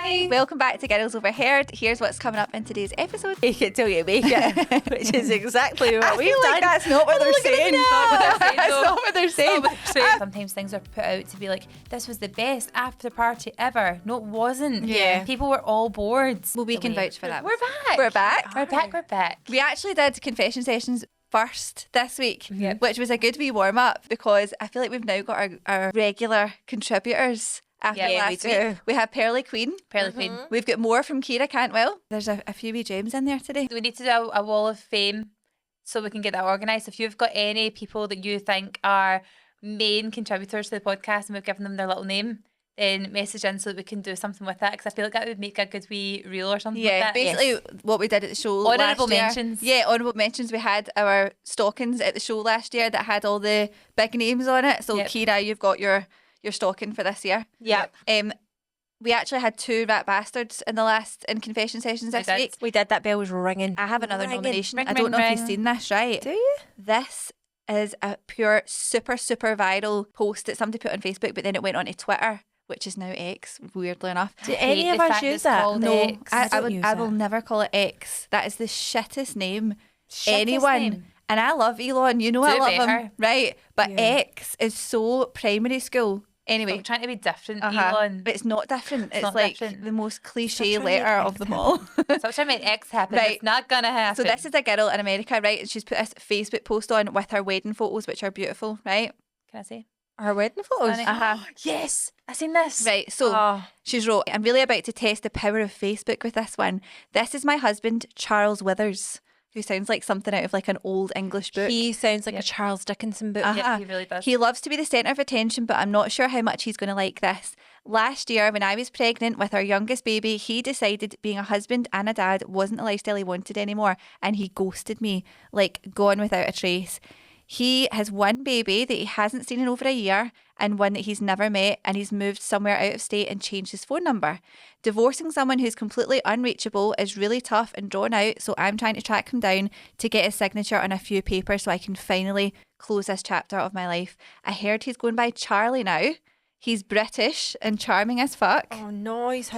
Hi! Welcome back to Girls Overheard. Here's what's coming up in today's episode. Make it till you make it, which is exactly what we've done. That's not what they're saying. That's not what they're saying. Sometimes things are put out to be like, this was the best after party ever. No, it wasn't. Yeah. People were all bored. Well, we can vouch for that. We're back. We're back. We're back. We actually did confession sessions first this week, Yep. which was a good wee warm up because I feel like we've now got our regular contributors after last week. We have Pearly Queen. Queen. We've got more from Kira Cantwell. There's a few wee gems in there today. We need to do a wall of fame so we can get that organised. If you've got any people that you think are main contributors to the podcast and we've given them their little name, then message in so that we can do something with that, because I feel like that would make a good wee reel or something like that. Basically what we did at the show Honourable last year. mentions. Yeah, honourable mentions. We had our stockings at the show last year that had all the big names on it. So Kira, you've got your stocking for this year. Yep. We actually had 2 rat bastards in confession sessions this week. We did. That bell was ringing. I have another nomination. Ring, I don't know if ring. you've seen this, right? Do you? This is a pure super viral post that somebody put on Facebook, but then it went onto Twitter, which is now X, weirdly enough. Do any of us use that? No, I I will never call it X. That is the shittest name Shittest name. And I love Elon, you know Do I love better. him, right? But X is so primary school. Anyway, I'm trying to be different, Elon. but it's not different. It's not like different. the most cliche Stop trying to letter make of them all. Stop trying to make X happen. Right. It's not going to happen. So this is a girl in America, right? And she's put this Facebook post on with her wedding photos, which are beautiful, right? Can I say? Our wedding photos. Stunning. Yes, I seen this. Right, so she's wrote, I'm really about to test the power of Facebook with this one. This is my husband, Charles Withers, who sounds like something out of like an old English book. He sounds like a Charles Dickinson book. Yeah, he really does. He loves to be the centre of attention, but I'm not sure how much he's going to like this. Last year, when I was pregnant with our youngest baby, he decided being a husband and a dad wasn't the lifestyle he wanted anymore, and he ghosted me, like gone without a trace. He has one baby that he hasn't seen in over a year and one that he's never met, and he's moved somewhere out of state and changed his phone number. Divorcing someone who's completely unreachable is really tough and drawn out, so I'm trying to track him down to get his signature on a few papers so I can finally close this chapter of my life. I heard he's going by Charlie now. He's British and charming as fuck. Oh no, he's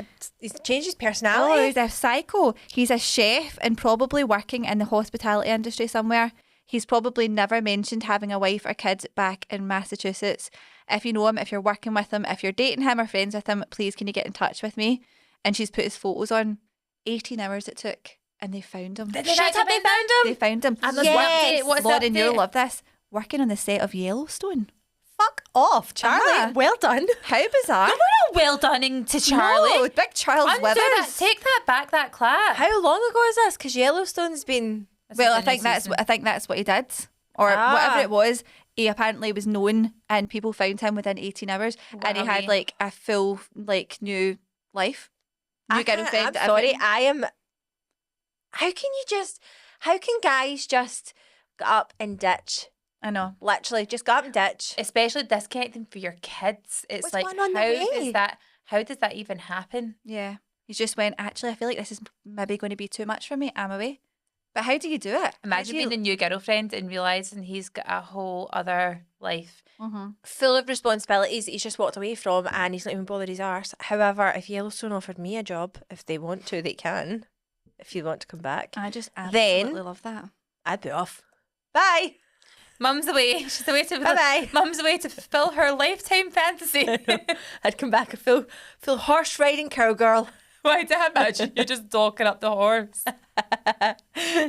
changed his Oh, personality. he's a psycho. He's a chef and probably working in the hospitality industry somewhere. He's probably never mentioned having a wife or kids back in Massachusetts. If you know him, if you're working with him, if you're dating him or friends with him, please can you get in touch with me? And she's put his photos on. 18 hours it took and they found him. Shut up, they found him. They found him. And Yes. Lauren, you'll love this. Working on the set of Yellowstone. Fuck off, Charlie. Well done. How bizarre. You're not well dunning to Charlie. No, big Charles Undo Withers. that. Take that back, that clap. How long ago is this? Because Yellowstone's been... Well, I think that's what he did, or whatever it was. He apparently was known, and people found him within 18 hours, and he had like a full like new life, new girlfriend. I'm sorry, I am. How can guys just get up and ditch? I know. Literally, just go up and ditch. Especially disconnecting for your kids. It's What's like, going on how does that even happen? Yeah, he just went. Actually, I feel like this is maybe going to be too much for me. I'm away. But how do you do it? Imagine being the new girlfriend and realising he's got a whole other life. Full of responsibilities that he's just walked away from, and he's not even bothered his arse. However, if Yellowstone offered me a job, if they want to, they can. If you want to come back, I just absolutely love that. I'd be off. Bye. Mum's away. She's away to Bye-bye. Mum's away to fulfill her lifetime fantasy. I'd come back a full horse riding cowgirl. Why do I imagine you're just docking up the horse?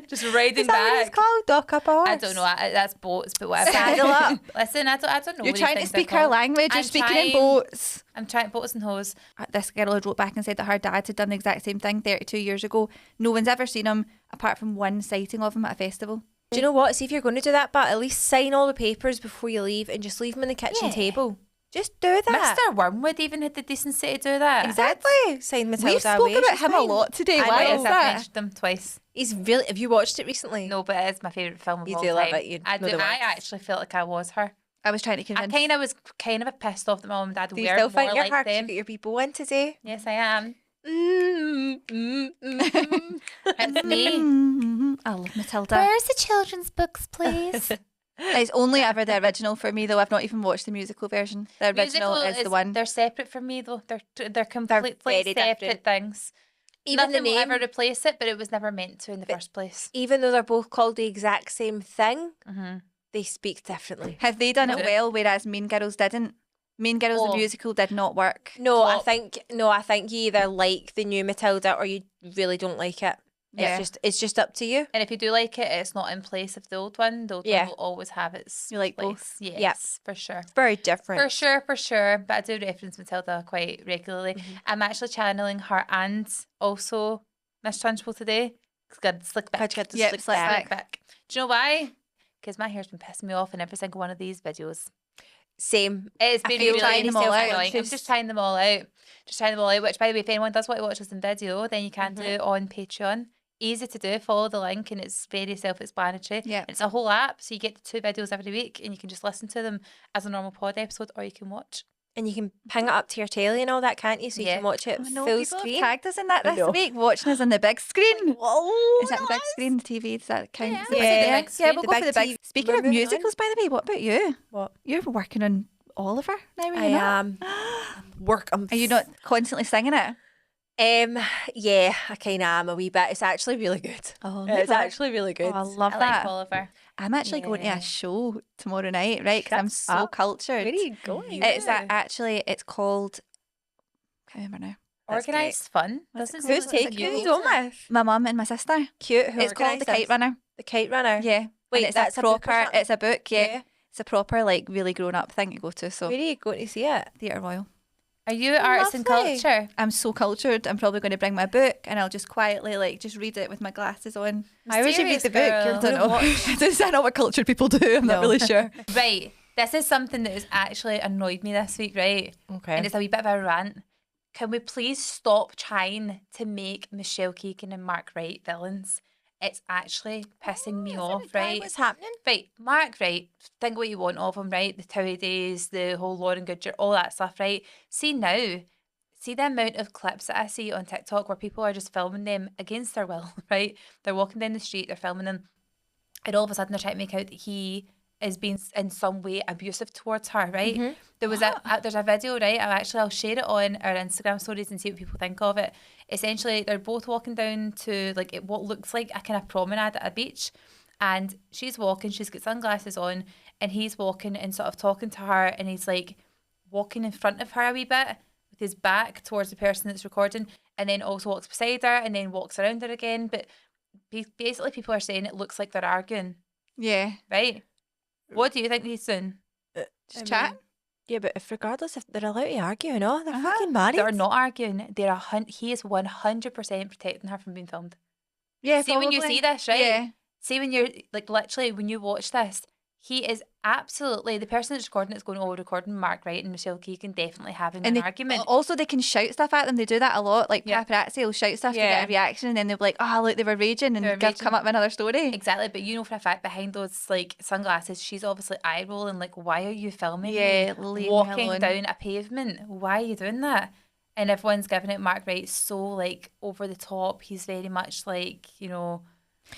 Just riding Is that what back. it's called? Dock up a horse? I don't know. That's boats, but whatever. Saddle up. Listen, I don't know. You're what trying to these things speak are our called. language. You're I'm speaking trying. in boats. I'm trying boats and hose. This girl had wrote back and said that her dad had done the exact same thing 32 years ago. No one's ever seen him apart from one sighting of him at a festival. Do you know what? See, if you're going to do that, but at least sign all the papers before you leave and just leave them on the kitchen Yeah. table. Just do that. Mr. Wormwood even had the decency to do that. Exactly. Sign Matilda We've spoken away. about She's him a fine. lot today. I Why know. is I've that? mentioned him twice. He's really. Have you watched it recently? No, but it is my favourite film of You all do time. love it. You I know do. the I words. actually felt like I was her. I was trying to I convince. was kind of pissed off that my mum and dad Do you were still more think you're like her? 'Cause you them. got your people in today. Yes, I am. Mm-hmm. It's me. I love Matilda. Where's the children's books, please? It's only ever the original for me, though. I've not even watched the musical version. The original Musical is the one. They're separate from me though. They're completely very separate different. things. Even Nothing the will name, ever replace it, but it was never meant to in the first place. even though they're both called the exact same thing, Mm-hmm. they speak differently. Have they done it No. well, whereas Mean Girls didn't? Mean Girls, the Oh. musical, did not work. No, I Flop. think you either like the new Matilda or you really don't like it. Yeah. It's just up to you. And if you do like it, it's not in place of the old one. The old Yeah. one will always have its You like place. both? Yes, for sure. Very different. For sure. But I do reference Matilda quite regularly. I'm actually channeling her aunt, also Miss Trunchbull today. It's got slick back. Got the Yep, slick slick back. back. Do you know why? Because my hair's been pissing me off in every single one of these videos. Same. It's I been feel really trying them all out. annoying. I'm just trying them all out. Which, by the way, if anyone does want to watch this in video, then you can do it on Patreon. Easy to do. Follow the link, and it's very self-explanatory. Yeah. It's a whole app, so you get 2 videos every week, and you can just listen to them as a normal pod episode, or you can watch. And you can ping it up to your telly and all that, can't you? So you Yeah. can watch it Oh, no, full people screen. have tagged us in that I this know. week, watching us on the big screen. Whoa, Is that the big screen, the TV? Does that count? Yeah, Is it we'll big? say the Yeah, big screen, we'll the go for big the big. TV. Speaking We're of moving musicals, by the way, what about you? What? You're working on Oliver now, are I you not? am. Are you not constantly singing it? Yeah, I kind of am a wee bit. It's actually really good. Oh, It's actually really good. Oh, I love I that. like Oliver. I'm actually going to Yeah. a show tomorrow night, right? Because I'm Shut so up. cultured. Where are you going? It's called. Can't remember now. That's great. Organised fun. What's it Doesn't called? Who's What's it taking called? you going with? My mum and my sister. Cute. Who It's called The organised Kite this? Runner. The Kite Runner. Yeah. Wait, and it's that's a a book or proper. something? It's a book. Yeah. Yeah. It's a proper, like, really grown up thing to go to. So Where are you going to see it? Theatre Royal. Are you arts and Lovely. culture? I'm so cultured. I'm probably going to bring my book and I'll just quietly, like, just read it with my glasses on. Why would you read Mysterious the book? girl. You're I don't going know. to watch. Is that not what cultured people do? I'm not No. really sure. Right. This is something that has actually annoyed me this week, right? Okay. And it's a wee bit of a rant. Can we please stop trying to make Michelle Keegan and Mark Wright villains? It's actually pissing me off, right? What's happening? Right, Mark Wright, think what you want of him, right? The Towie days, the whole Lauren Goodger, all that stuff, right? See now, see the amount of clips that I see on TikTok where people are just filming them against their will, right? They're walking down the street, they're filming them, and all of a sudden they're trying to make out that he is being in some way abusive towards her, right? There was there's a video, right? I'll share it on our Instagram stories and see what people think of it. Essentially, they're both walking down to like what looks like a kind of promenade at a beach, and she's walking, she's got sunglasses on, and he's walking and sort of talking to her, and he's like walking in front of her a wee bit with his back towards the person that's recording, and then also walks beside her and then walks around her again. But basically, people are saying it looks like they're arguing, Yeah. right? What do you think he's doing? Just chat. Yeah, but if regardless if they're allowed to argue or not, they're Uh-huh. fucking married. They're not arguing. He is 100% protecting her from being filmed. Yeah, See when you probably. see this, right? Yeah. See when you're like literally when you watch this, he is absolutely the person that's recording it's going, oh, recording Mark Wright and Michelle Keegan definitely having an argument. Also, they can shout stuff at them. They do that a lot. Like Yeah. paparazzi will shout stuff to Yeah. get a reaction, and then they'll be like, "Oh, look, they were raging," and They were come raging. up with another story. Exactly, but you know for a fact behind those like sunglasses, she's obviously eye rolling. Like, why are you filming Yeah, me leave me walking alone. down a pavement? Why are you doing that? And everyone's giving it Mark Wright so like over the top. He's very much like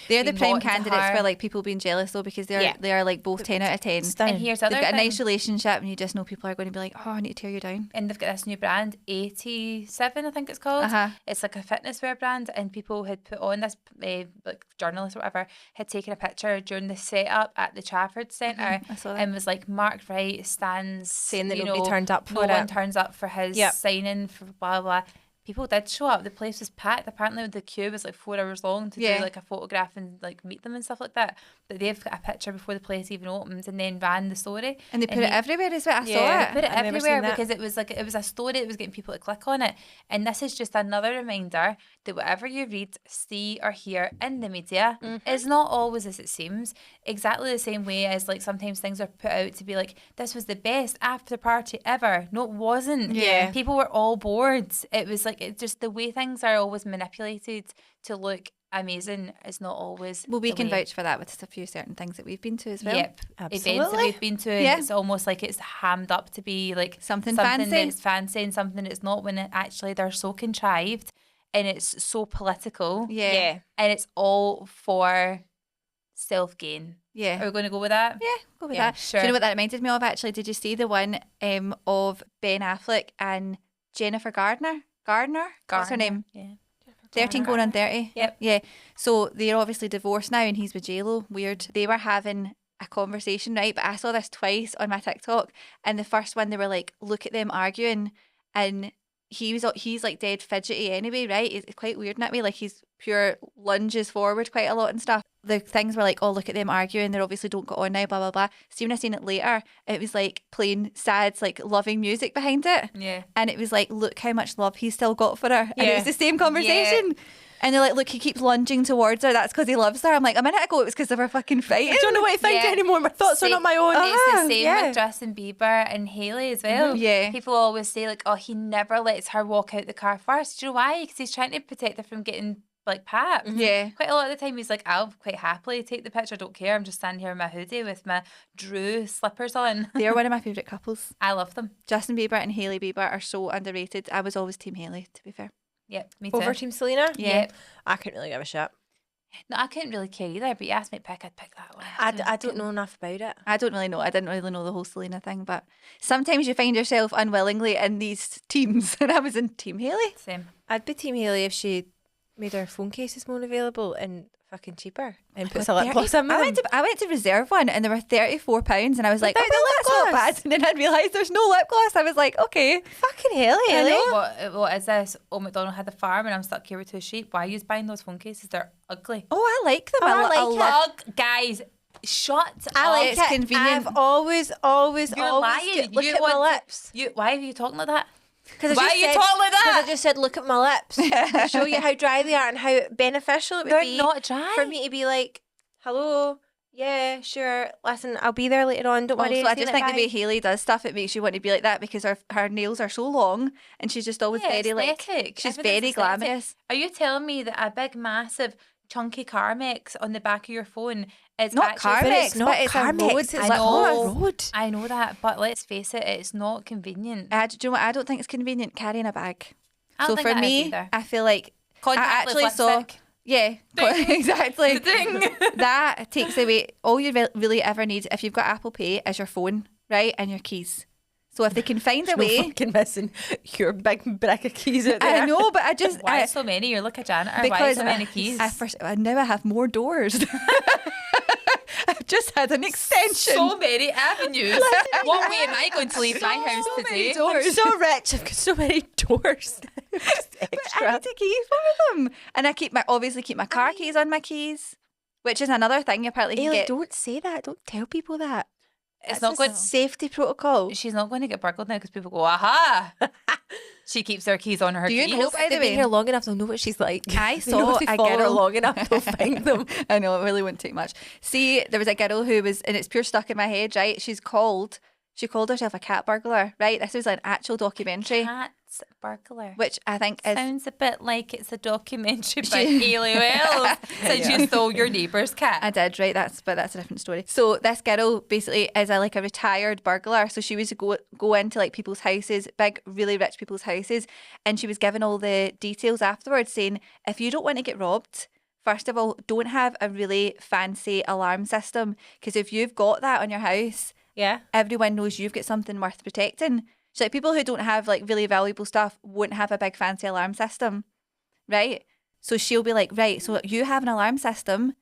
They're the being prime bought into candidates her. for like people being jealous though, because they are like both 10 out of 10. Stunning. And here's the They've other got a thing. nice relationship, and you just know people are going to be like, "Oh, I need to tear you down." And they've got this new brand, 87, I think it's called. Uh-huh. It's like a fitness wear brand, and people had put on this, like journalists or whatever, had taken a picture during the setup at the Trafford Centre, I saw that. and was like, Mark Wright stands Saying that you nobody know, turned up no for one it. turns up for his Yep. signing for blah blah. People did show up. The place was packed. Apparently, the queue was like 4 hours long to Yeah. do like a photograph and like meet them and stuff like that. But they've got a picture before the place even opens, and then ran the story. And they put it everywhere as well. I Yeah, saw they it. Put it I've never everywhere seen that. because it was a story that was getting people to click on it. And this is just another reminder that whatever you read, see or hear in the media is not always as it seems. Exactly the same way as like sometimes things are put out to be like, this was the best after party ever. No, it wasn't. Yeah. People were all bored. It was like it just the way things are always manipulated to look amazing is not always Well, we the can way. vouch for that with a few certain things that we've been to as well. Yep, events that Absolutely. we've been to, and Yeah. it's almost like it's hammed up to be like Something fancy. that's fancy and something that's not. When it actually they're so contrived and it's so political, Yeah. and it's all for self gain. Yeah. Are we going to go with that? Yeah, go with Yeah, that. sure. Do you know what that reminded me of, actually? Did you see the one of Ben Affleck and Jennifer Gardner? What's her name? Yeah. 13 going on 30. Yep. Yeah. So they're obviously divorced now and he's with JLo. Weird. They were having a conversation, right? But I saw this twice on my TikTok. And the first one, they were like, look at them arguing. And he's like dead fidgety anyway, right? It's quite weird in that way. Like he's pure lunges forward quite a lot and stuff. The things were like, oh, look at them arguing. They obviously don't get on now, blah, blah, blah. See, when I seen it later, it was like playing sad, like loving music behind it. Yeah. And it was like, look how much love he's still got for her. And it Yeah. was the same conversation. And they're like, look, he keeps lunging towards her. That's because he loves her. I'm like, a minute ago, it was because they were fucking fighting. I don't know what to think Yeah. anymore. My thoughts are not my own. It's the same yeah. with Justin Bieber and Hailey as well. Yeah. People always say like, oh, he never lets her walk out the car first. Do you know why? Because he's trying to protect her from getting like papped. Yeah. Quite a lot of the time he's like, I'll quite happily take the picture. I don't care. I'm just standing here in my hoodie with my Drew slippers on. They're one of my favourite couples. I love them. Justin Bieber and Hailey Bieber are so underrated. I was always Team Hailey, to be fair. Yep, me too. Over Team Selena? Yeah. Yep. I couldn't really give a shit. No, I couldn't really care either, but you asked me to pick, I'd pick that one. I don't know enough about it. I don't really know. I didn't really know the whole Selena thing, but sometimes you find yourself unwillingly in these teams, and I was in Team Hailey. Same. I'd be Team Hailey if she made her phone cases more available and fucking cheaper and put some lip gloss in I them. went to reserve one and they were £34 and I was like, Without oh, well, the that's lip not gloss. bad. And then I realised there's no lip gloss. I was like, okay. Fucking hell, I Hailey. know. What is this? Oh, McDonald had a farm and I'm stuck here with 2 sheep. Why are you buying those phone cases? They're ugly. Oh, I like them. Oh, I like love it. Ugh, guys, shut I up. like It's it. convenient. I've always You're lying. look You at my want to- lips. Why are you talking like that? Because Why are you talking like that? I just said, look at my lips. Show you how dry they are and how beneficial it would They're be not dry. for me to be like, hello, yeah, sure. Listen, I'll be there later on. Don't worry. Also, I see just you think the way later, Hailey does stuff, it makes you want to be like that because her nails are so long and she's just always Yeah, very like, aesthetic. she's Everything's very aesthetic. glamorous. Are you telling me that a big, massive, chunky Carmex on the back of your phone is Not actually... Carmex, But it's not but it's a Carmex, road it's lip I gloss. know. Road. I know that, but let's face it, it's not convenient. Do you know what? I don't think it's convenient carrying a bag. I don't So think for that is me, either. I feel like I Contactless actually saw. lipstick. Yeah, exactly. Ding. That takes away all you really ever need if you've got Apple Pay is your phone, right, and your keys. So if they can find a No way, fucking missing your big brick of keys out there. I know, but I just Why so many? You're like a janitor. Why because so many keys? now I have more doors. I've just had an extension. So many avenues. What way am I going to leave my house so many today? doors. I'm so rich. I've got so many doors. Just I extra. need to keys for them, and I obviously keep my car keys on my keys, which is another thing. Apparently, you can Hailey, get. don't say that. Don't tell people that. It's That's not a going. safety protocol. She's not going to get burgled now because people go, aha. She keeps her keys on her Do you keys. know, by the They've been way, here long enough, they'll know what she's like. I They know saw if they a follow her girl long enough, they'll find them. I know, it really wouldn't take much. See, there was a girl who was, and it's pure stuck in my head, right? She called herself a cat burglar, right? This was an actual documentary, Cat's burglar. which I think is. Sounds a bit like it's a documentary by She- Hayley Wells since you stole your neighbour's cat. I did, right? But that's a different story. So this girl basically is a retired burglar. So she was to go into like people's houses, big, really rich people's houses, and she was given all the details afterwards, saying if you don't want to get robbed, first of all, don't have a really fancy alarm system because if you've got that on your house, Yeah. everyone knows you've got something worth protecting. So like people who don't have like really valuable stuff won't have a big fancy alarm system, right? So she'll be like, right, so you have an alarm system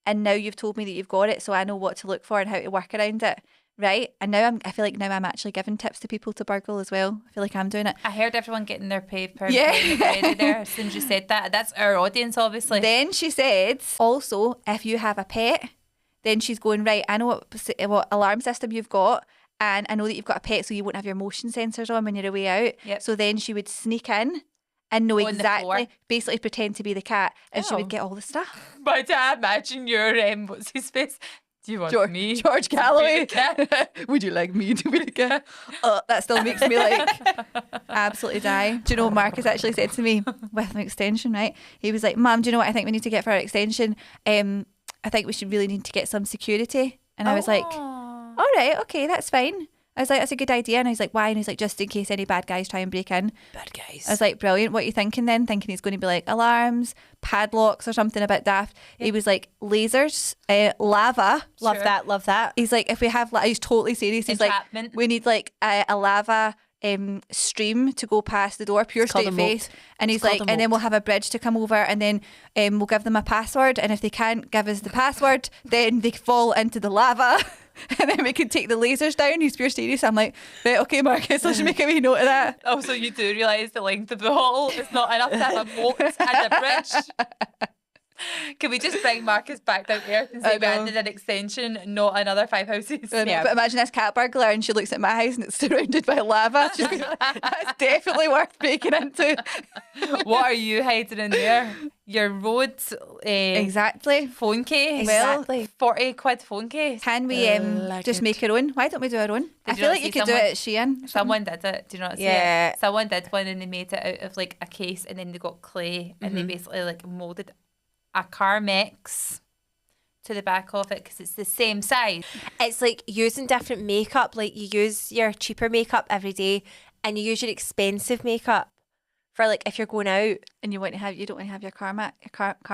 and now you've told me that you've got it, so I know what to look for and how to work around it, right? And now I feel like now I'm actually giving tips to people to burgle as well. I feel like I'm doing it. I heard everyone getting their paper Yeah. ready there as soon as you said that. That's our audience, obviously. Then she said, also, if you have a pet, then she's going, right, I know what alarm system you've got, and I know that you've got a pet, so you won't have your motion sensors on when you're away out. Yep. So then she would sneak in and know On the exactly, floor. basically pretend to be the cat, and she Oh. would get all the stuff. But I imagine your what's his face? Do you want me? George to be Galloway. the cat? Would you like me to be the cat? That still makes me absolutely die. Do you know what Marcus actually said to me with an extension, right? He was like, Mum, do you know what I think we need to get for our extension? I think we should really need to get some security. And I was like, Oh. all right, okay, that's fine. I was like, that's a good idea. And he's like, why? And he's like, just in case any bad guys try and break in. Bad guys. I was like, brilliant. What are you thinking then? Thinking he's going to be like alarms, padlocks or something a bit daft. He was like, lasers, lava. Love Sure. that. Love that. He's like, if we have, he's totally serious. He's like, Entrapment. we need like a lava stream to go past the door, pure called straight a face. moat. And he's It's called like, a and then moat. we'll have a bridge to come over, and then we'll give them a password. And if they can't give us the password, then they fall into the lava. And then we can take the lasers down. He's pure serious. I'm like, right, okay, Marcus, I should make a wee note of that. Also, you do realise the length of the hall is not enough to have a moat and a bridge. Can we just bring Marcus back down to earth and say we know. added an extension, not another 5 houses? Yeah. But imagine this cat burglar, and she looks at my house and it's surrounded by lava. She's going, that's definitely worth breaking into. What are you hiding in there? Your road Exactly. phone case? Well, Exactly. 40 quid phone case. Can we just make our own? Why don't we do our own? I you feel not like you see could do someone- it at Shein. Someone did it. Do you not see Yeah. it? Someone did one and they made it out of like a case and then they got clay and they basically like moulded a Carmex to the back of it because it's the same size. It's like using different makeup. Like you use your cheaper makeup every day, and you use your expensive makeup for like if you're going out. And you don't want to have your Carmex.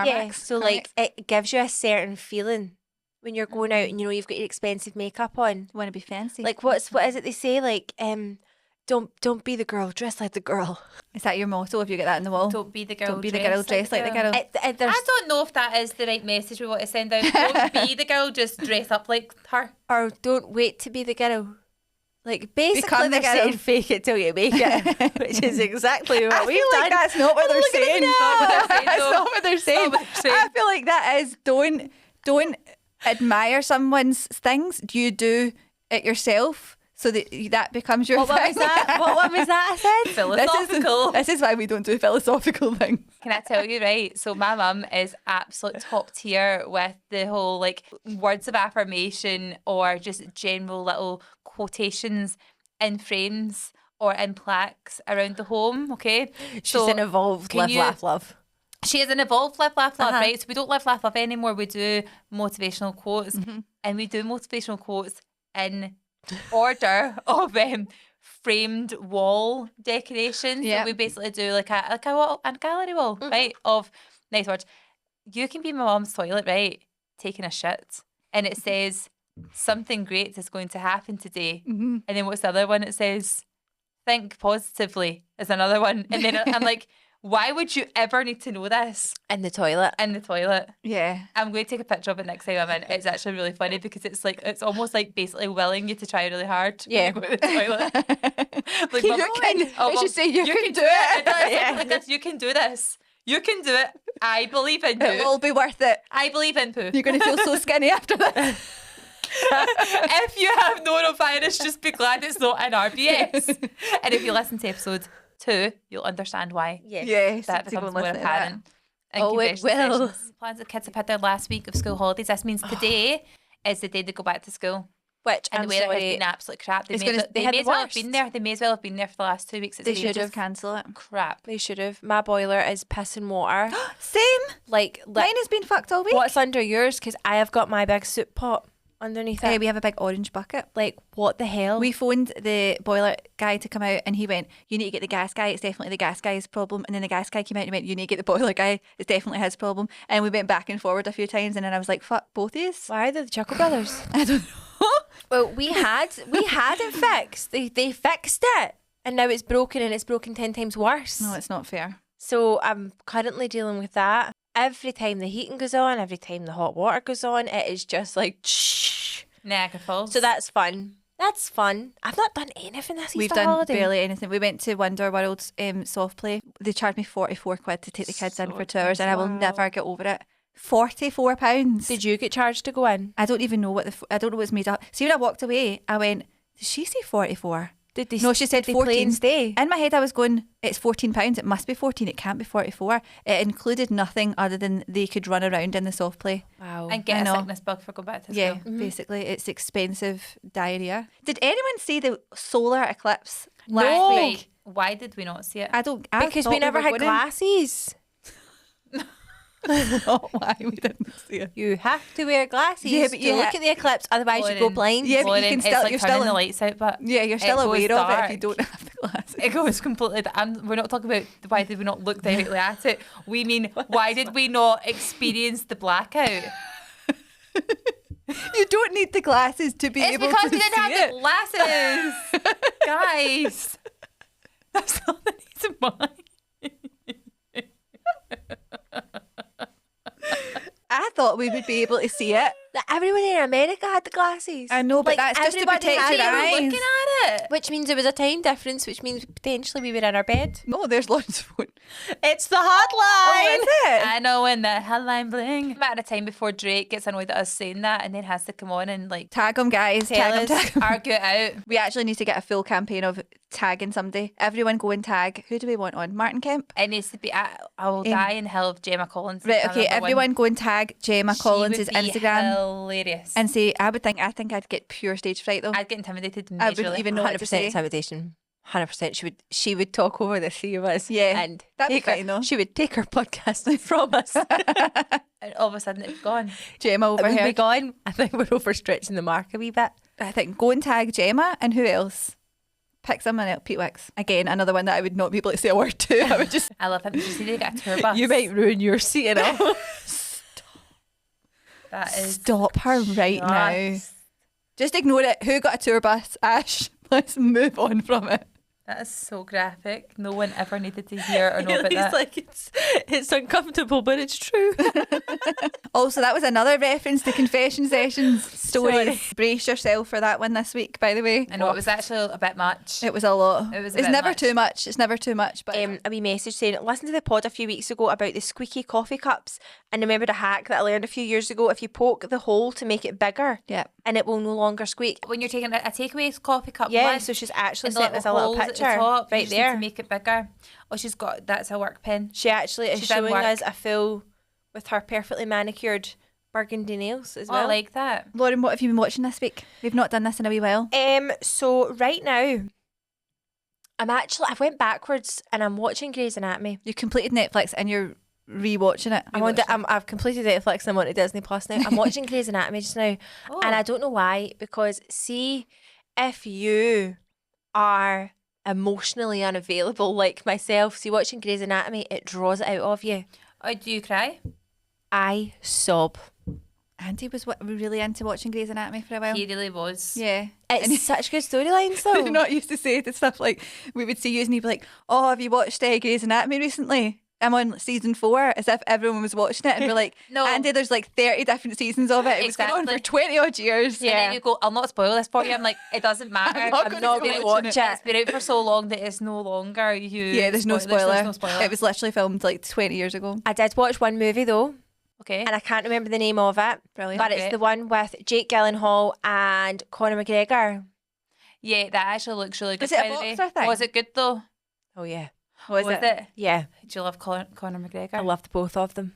Yeah. So like it gives you a certain feeling when you're going out, and you know you've got your expensive makeup on. you want to be fancy. Like what is it they say? Like don't be the girl, dress like the girl. Is that your motto? If you get that on the wall, Don't be the girl. Don't be the girl, dress like the girl. There's, I don't know if that is the right message we want to send out. Don't be the girl, just dress up like her. or don't wait to be the girl. Like basically Become the they're girl. saying fake it till you make it, which is exactly what I we've feel like done. that's not what they're look at me saying. now. That's not what they're saying. not what they're saying. I feel like that is don't admire someone's things. You do it yourself, so that becomes your What one thing. was that? What one was that I said? Philosophical. This is why we don't do philosophical things. Can I tell you, right? So my mum is absolute top tier with the whole like words of affirmation or just general little quotations in frames or in plaques around the home. Okay, She's an evolved can live, you- laugh, love. She is an evolved live, laugh, love, Uh-huh. right? So we don't live, laugh, love anymore. We do motivational quotes, and we do motivational quotes in order of framed wall decorations. Yeah. So we basically do like a gallery wall, right? Of nice words. You can be my mum's toilet, right? Taking a shit, and it says something great is going to happen today. And then what's the other one? It says think positively is another one, and then I'm like, why would you ever need to know this In the toilet. in the toilet? Yeah. I'm going to take a picture of it next time I'm in. It's actually really funny because it's almost like basically willing you to try really hard when Yeah. you go to the toilet. Like, You Mum, can- I should say you can do it. It does, Yeah. like this, you can do this. You can do it. I believe in It you. will be worth it. I believe in poo. You're going to feel so skinny after this. If you have norovirus, just be glad it's not an RBS. And if you listen to episode 2, you'll understand why. Yeah. Yes. That to go becomes and more listen to that. apparent. And Oh, it confessional will. sessions. Plans the kids have had their last week of school holidays. This means today is the day they go back to school. Which And I'm the weather has sorry. been absolute crap. They It's may, gonna- as, they they had may the as well have worst. been there. They may as well have been there for the last 2 weeks. It's They been should just have cancel it. crap. They should have. My boiler is pissing water. Same. like Mine has been fucked all week. what's under yours? Because I have got my big soup pot underneath it. We have a big orange bucket. Like what the hell? We phoned the boiler guy to come out, and he went, you need to get the gas guy. It's definitely the gas guy's problem. And then the gas guy came out and he went, you need to get the boiler guy. It's definitely his problem. And we went back and forward a few times, and then I was like, fuck both of yous. Why are they the Chuckle Brothers? I don't know. Well, we had it fixed. They fixed it, and now it's broken, and it's broken 10 times worse. No, it's not fair. So I'm currently dealing with that. Every time the heating goes on, every time the hot water goes on, it is just like shh. Niagara Falls. So that's fun. That's fun. I've not done anything this We've Easter done holiday. barely anything. We went to Wonder World's soft play. They charged me 44 quid to take the kids in for 2 hours, and I will never get over it. £44. Did you get charged to go in? I don't even know what I don't know what's made up. See, when I walked away, I went, did she say 44? Did they? No, she said did they 14. play and stay? In my head, I was going, it's £14. It must be 14. It can't be 44. It included nothing other than they could run around in the soft play. Wow. and get I a know. sickness bug for going back to school. Yeah, basically, it's expensive diarrhea. Did anyone see the solar eclipse last No. week? Right. Why did we not see it? I because thought we never were had going in. glasses. Not why we didn't see it. You have to wear glasses Yeah, but to you look at the eclipse, otherwise you go Lauren, blind. Yeah, but you Lauren, can it's still- like you're turning still the in- lights out, but Yeah, you're still it aware goes of it if you dark. don't have the glasses. It goes completely. We're not talking about why did we not look directly at it. We mean why did we not experience the blackout? You don't need the glasses to be It's able because to we didn't see have it. the glasses, guys. That's not the reason why. I thought we would be able to see it. Everyone in America had the glasses. I know, but that's just to everybody protect had your them. eyes. Looking at it. Which means there was a time difference, which means potentially we were in our bed. No, there's lots of phone. It's the hotline. it? I know when the headline bling. I'm at a time before Drake gets annoyed at us saying that and then has to come on and like Tag them, guys. Tell Tag us. them, tag 'em. argue it out. We actually need to get a full campaign of tagging somebody. Everyone go and tag. Who do we want on? Martin Kemp? It needs to be. I will die in hell if Gemma Collins. is Right, my okay. number one. Everyone go and tag Gemma She Collins' would be Instagram hilarious. and say, I think I'd get pure stage fright though. I'd get intimidated I wouldn't majorly. even know what to say. intimidation. 100%. She would talk over the three of us. Yeah, and that'd be take her- fine, though. She would take her podcast from us. And all of a sudden it's gone. Gemma It would be Overheard. gone. I think we're overstretching the mark a wee bit. I think go and tag Gemma and who else? Pick someone else. Pete Wicks. Again, another one that I would not be able to say a word to. I would just. I love him. You just need to get a tour bus. You might ruin your seat and all. That is Stop her right now. just- Just ignore it. Who got a tour bus? Ash. Let's move on from it. That is so graphic. No one ever needed to hear or know about It's that. like it's uncomfortable, but it's true. Also, that was another reference to confession sessions stories. Sorry. Brace yourself for that one this week, by the way. I know it was actually a bit much. It was a lot. It was a It's bit never much. too much. It's never too much. But A wee message saying, listen to the pod a few weeks ago about the squeaky coffee cups and remembered a hack that I learned a few years ago. If you poke the hole to make it bigger, yeah. and it will no longer squeak. When you're taking a takeaway coffee cup, Yeah, one, so she's actually and the sent us a little holes at the picture top, you right just need there. to make it bigger. Oh, she's got that's a work pen. She actually is She's done showing work. us a full with her perfectly manicured burgundy nails as Oh, I well. like that. Lauren, what have you been watching this week? We've not done this in a wee while. So right now, I've went backwards and I'm watching Grey's Anatomy. You completed Netflix and you're rewatching it. I've completed Netflix and I'm on to Disney Plus now. I'm watching Grey's Anatomy just now, Oh. and I don't know why, because see, if you are emotionally unavailable like myself, see, watching Grey's Anatomy, it draws it out of you. Oh, do you cry? I sob. Andy was really into watching Grey's Anatomy for a while. He really was. Yeah. It's such good storylines though. You're not used to say the stuff like we would see you and you'd be like, oh, have you watched Grey's Anatomy recently? I'm on season 4, as if everyone was watching it, and we're like, No. Andy, there's like 30 different seasons of it. It was going on for Exactly. 20 odd years. And then you go, I'll not spoil this for you. I'm like, it doesn't matter. I'm not gonna been watch out- it. It's been out for so long that it's no longer you. Yeah, there's no spoiler. There's no spoiler. It was literally filmed like 20 years ago. I did watch one movie though, okay. and I can't remember the name of it. Brilliant. But it's Okay. the one with Jake Gyllenhaal and Conor McGregor. Yeah, that actually looks really good. Was it a by the way. boxer thing? Was it good though? Oh yeah. Was it? Yeah. Do you love Conor McGregor? I loved both of them.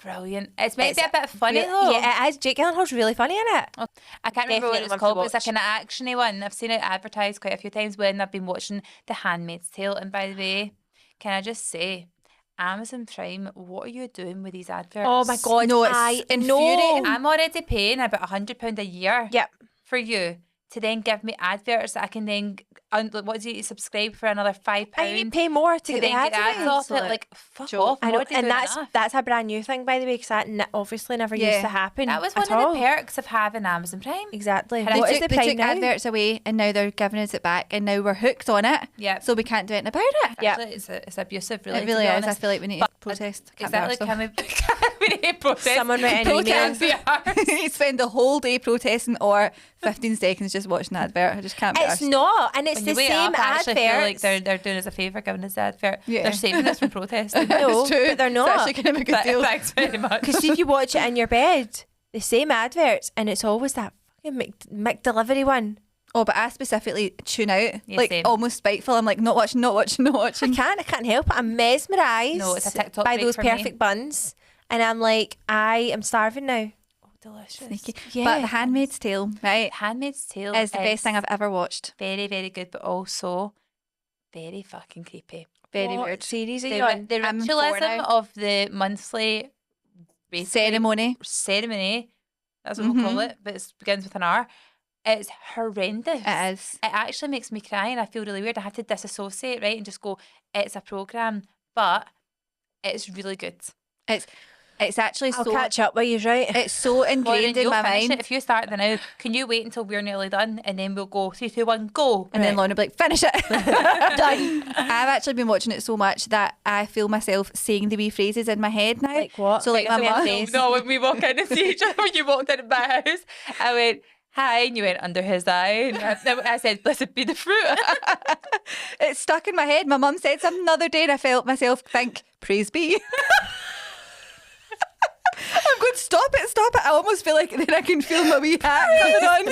Brilliant. It's meant to be It's a bit funny though. Yeah, it is. Jake Gyllenhaal's really funny in it. I can't remember what Definitely it's one to called, but it's watch. like an actiony one. I've seen it advertised quite a few times when I've been watching The Handmaid's Tale. And by the way, can I just say, Amazon Prime, what are you doing with these adverts? Oh my god, No, it's I infuriating. know. I'm already paying about £100 a year Yep. for you to then give me adverts that I can then, what is it, subscribe for another £5 I need to pay more to to get then the get ads ads away. off it. Absolute Like, fuck joke. off. I I'm know, already and doing that's enough. a brand new thing, by the way, because that obviously never used Yeah. to happen. That was at one of all. the perks of having Amazon Prime. Exactly. They What is They the Prime took now? adverts away and now they're giving us it back and now we're hooked on it. Yeah. So we can't do anything about it. Yeah. Actually, it's abusive, really. It really to be is. I honest. feel like we need to protest. Can't be Exactly. arsed, though. Can we need to protest? Someone write an email. Protest the arse. You spend the whole day protesting or 15 seconds just watching the advert. I just can't be It's arsed. not, and it's When the you weigh it same up, I actually feel like adverts. they're doing us a favour giving us the advert. Yeah. They're saving us from protesting. No, It's true. but they're It's not. actually kind of a good deal. Thanks very much. Because see, if you watch it in your bed, the same adverts, and it's always that fucking McDelivery one. Oh, but I specifically tune out, Yeah, like same. almost spiteful. I'm like, not watching. I can't help it. I'm mesmerised No, it's a TikTok by break those for me. perfect buns. And I'm like, I am starving now. Oh, delicious. Sneaky. Yeah. But The Handmaid's Tale, right, Handmaid's Tale is the best thing I've ever watched. Very, very good, but also very fucking creepy. Very What weird. series are The, you on? the I'm 4 ritualism now. of the monthly basically ceremony. That's what we'll call it, but it begins with an R. It's horrendous. It is. It actually makes me cry and I feel really weird. I have to disassociate, right, and just go, it's a programme, but it's really good. It's actually I'll so catch up with you, right? it's so Lauren, ingrained in you'll my finish mind. it. If you start the now, can you wait until we're nearly done and then we'll go 3, 2, 1, go. And then Lauren will be like, finish it. Done. I've actually been watching it so much that I feel myself saying the wee phrases in my head now. Like what? So like my mum. No, when we walk in and see each other, when you walked into my house, I went, hi, and you went, under his eye. And I said, blessed be the fruit. It's stuck in my head. My mum said something the other day and I felt myself think, praise be. I'm going, stop it. I almost feel like then I can feel my wee hat coming on. By the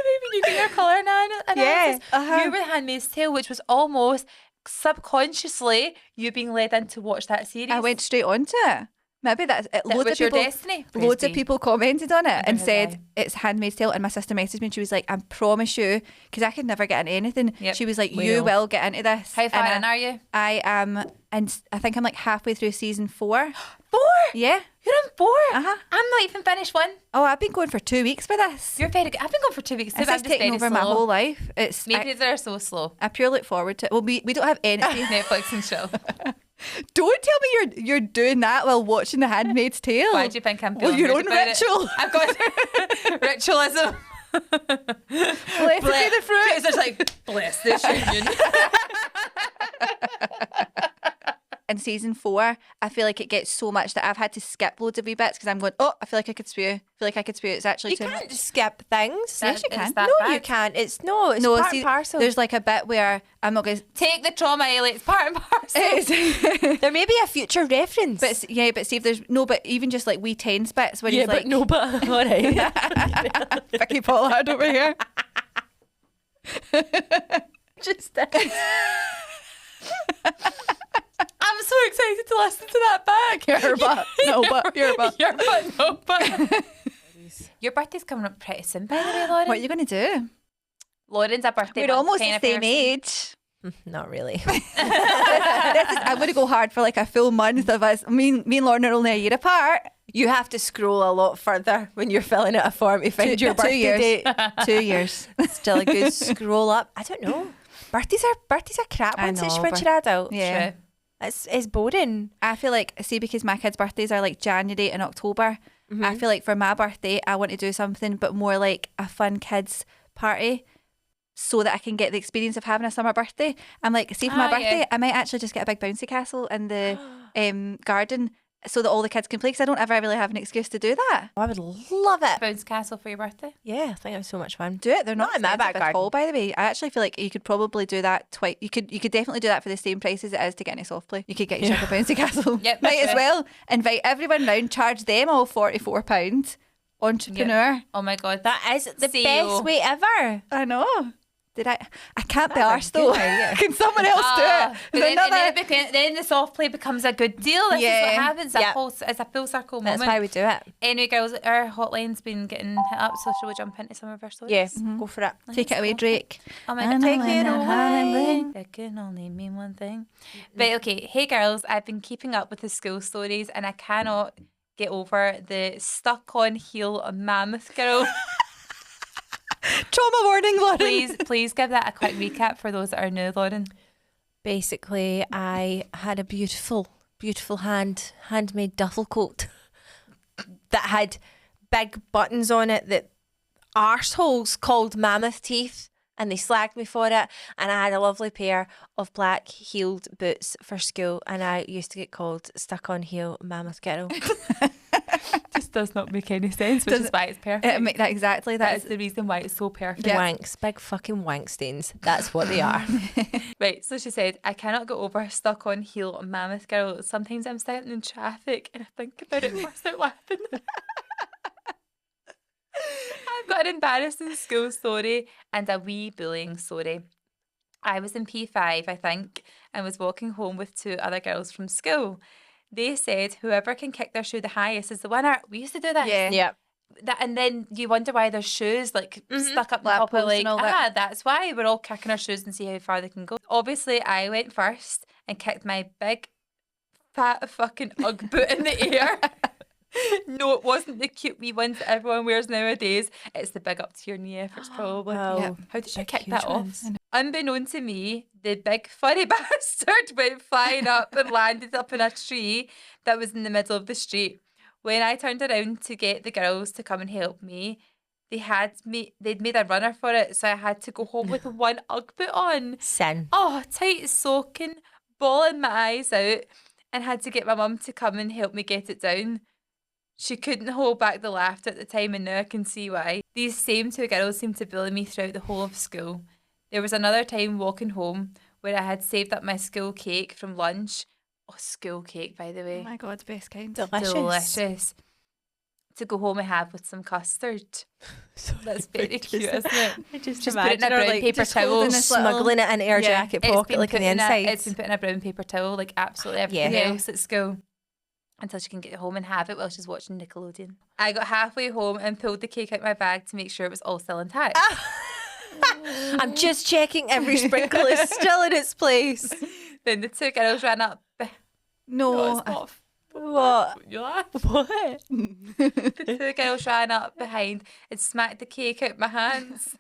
way, when you get your colour analysis, you were the Handmaid's Tale, which was almost subconsciously you being led in to watch that series. I went straight onto it. Maybe that's it. That was your destiny. Loads of people commented on it and his said eye. it's Handmaid's Tale. And my sister messaged me and she was like, I promise you, because I could never get into anything. Yep. She was like, We you know. will get into this. How far And in are you? I am, and I think I'm like halfway through season 4. 4? Yeah. You're on 4? Uh-huh. I'm not even finished 1. Oh, I've been going for 2 weeks with this. You're very good. I've been going for 2 weeks. This I'm has just taken very over my slow. whole life. Maybe they're so slow. I pure look forward to it. Well, we don't have anything. Netflix and chill. Don't tell me you're doing that while watching The Handmaid's Tale. Why do you think I'm Well, feeling your weird own about ritual. It? I've got ritualism. Blessed be the fruit. It's just like, bless this union. In season 4, I feel like it gets so much that I've had to skip loads of wee bits because I'm going, oh, I feel like I could spew. It's actually You too can't much. skip things. Yes, you Is can. that No, you bad? can't. It's part see, and parcel. There's like a bit where I'm not going to. Take the trauma, Ellie. It's part and parcel. There may be a future reference. But but see if there's no, but even just like wee tense bits where he's like, but all right. Vicky Pollard over here. Just I'm so excited to listen to that back. Your butt, no butt, your butt. Your butt, no butt. Your birthday's coming up pretty soon, by the way, Lauren. What are you going to do? Lauren's a birthday We're month almost kind the of same person. age. Not really. I'm going to go hard for like a full month of us. Me and Lauren are only a year apart. You have to scroll a lot further when you're filling out a form to find your 2 birthday years. date. 2 years. Still a good scroll up. I don't know. Birthdays are crap I once know, you're adult. Yeah. True. It's boring. I feel like, see, because my kids' birthdays are like January and October, I feel like for my birthday, I want to do something but more like a fun kids' party so that I can get the experience of having a summer birthday. I'm like, see, for my birthday, I might actually just get a big bouncy castle in the garden so that all the kids can play because I don't ever really have an excuse to do that. Oh, I would love it. Bounce castle for your birthday. Yeah, I think it was so much fun. Do it. They're not Not in my expensive back at all, garden. by the way. I actually feel like you could probably do that twice. You could definitely do that for the same price as it is to get any soft play. You could get yourself a bouncy castle. Yep, Might as true. well invite everyone round, charge them all £44. Entrepreneur. Oh my God. That is the CEO. best way ever. I know. Did I can't be That's arsed a though. good idea. Can someone else do it? But Is then, there and then, another- then the soft play becomes a good deal. This is what Yeah. happens. Yeah. It's a full circle That's moment. why we do it. Anyway, girls, our hotline's been getting hit up, so shall we jump into some of our stories? Yes, go for it. Take it away, Drake. Oh my I God, know take when it I'm away. howling. That can only mean one thing. But okay, hey girls, I've been keeping up with the school stories and I cannot get over the stuck on heel mammoth girl. Trauma warning, Lauren. Please give that a quick recap for those that are new, Lauren. Basically, I had a beautiful handmade duffel coat that had big buttons on it that arseholes called mammoth teeth, and they slagged me for it. And I had a lovely pair of black heeled boots for school, and I used to get called stuck on heel mammoth girl. Just does not make any sense, which is why it's perfect. That exactly. That That's is the reason why it's so perfect. Yeah. Wanks, big fucking wank stains. That's what they are. Right, so she said, I cannot get over stuck on heel mammoth girl. Sometimes I'm sitting in traffic and I think about it and burst out laughing. I've got an embarrassing school story and a wee bullying story. I was in P5, I think, and was walking home with 2 other girls from school. They said whoever can kick their shoe the highest is the winner. We used to do that. Yeah. Yeah. That, and then you wonder why their shoes like stuck up the Lamp top of posts like, and all that. that's why we're all kicking our shoes and see how far they can go. Obviously, I went first and kicked my big fat fucking Ugg boot in the air. No, it wasn't the cute wee ones that everyone wears nowadays. It's the big up to your knee efforts, probably. Wow. Yep. How did you Big, kick huge that off? ones. Unbeknown to me, the big furry bastard went flying up and landed up in a tree that was in the middle of the street. When I turned around to get the girls to come and help me, they'd made a runner for it, so I had to go home with one Ugg boot on. Sin. Oh, tight soaking, bawling my eyes out, and had to get my mum to come and help me get it down. She couldn't hold back the laughter at the time, and now I can see why. These same two girls seemed to bully me throughout the whole of school. There was another time walking home where I had saved up my school cake from lunch. Oh, school cake, by the Oh way. my God, best kind. Delicious. To go home and have with some custard. That's very cute, isn't it? I just Just put it in a imagine her, brown like, paper just holding towel. this little- smuggling it into her Yeah, jacket pocket, like on the inside. It's been put in a brown paper towel, like absolutely everything Yeah. else at school. Until she can get home and have it while she's watching Nickelodeon. I got halfway home and pulled the cake out my bag to make sure it was all still intact. I'm just checking every sprinkle is still in its place. Then the two girls ran up. No, What? You laugh. What? The two girls ran up behind and smacked the cake out my hands.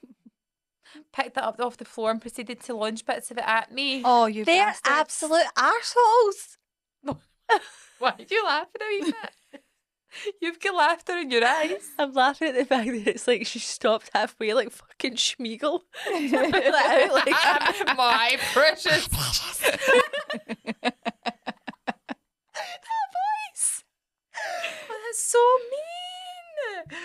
Picked it up off the floor and proceeded to launch bits of it at me. oh, you They're bastards. absolute arseholes. Why are you laughing a wee bit? You've got laughter in your eyes. I'm laughing at the fact that it's like she stopped halfway, like fucking Schmiegel. Put that out, like, My precious. That's so mean.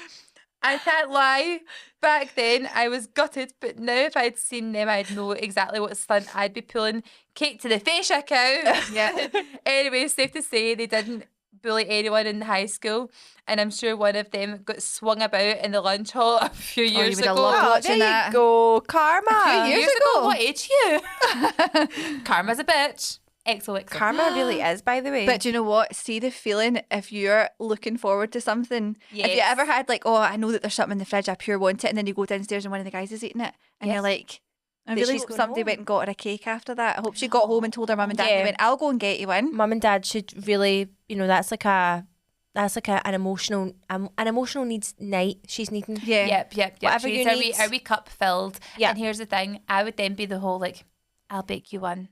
I can't lie. Back then, I was gutted, but now if I'd seen them, I'd know exactly what stunt I'd be pulling. Cake to the face, I count. Yeah. Anyway, safe to say they didn't bully anyone in high school, and I'm sure one of them got swung about in the lunch hall a few years would have ago. loved oh, watching there that. you go. Karma. A few years ago. What age are you? Karma's a bitch. XOXO. Karma really is, by the way. But do you know what? See the feeling if you're looking forward to something. Have you Yes. ever had like, oh, I know that there's something in the fridge, I pure want it, and then you go downstairs and one of the guys is eating it, and Yes. you're like, I That really she's hope going somebody home. went and got her a cake after that. I hope she got home and told her mum and dad. Yeah. They went, I'll go and get you one. Mum and dad should really, that's like an emotional needs night she's needing. Yeah. Yep. Whatever She's, you are need. we cup filled? Yeah. And here's the thing, I would then be the whole like, I'll bake you one.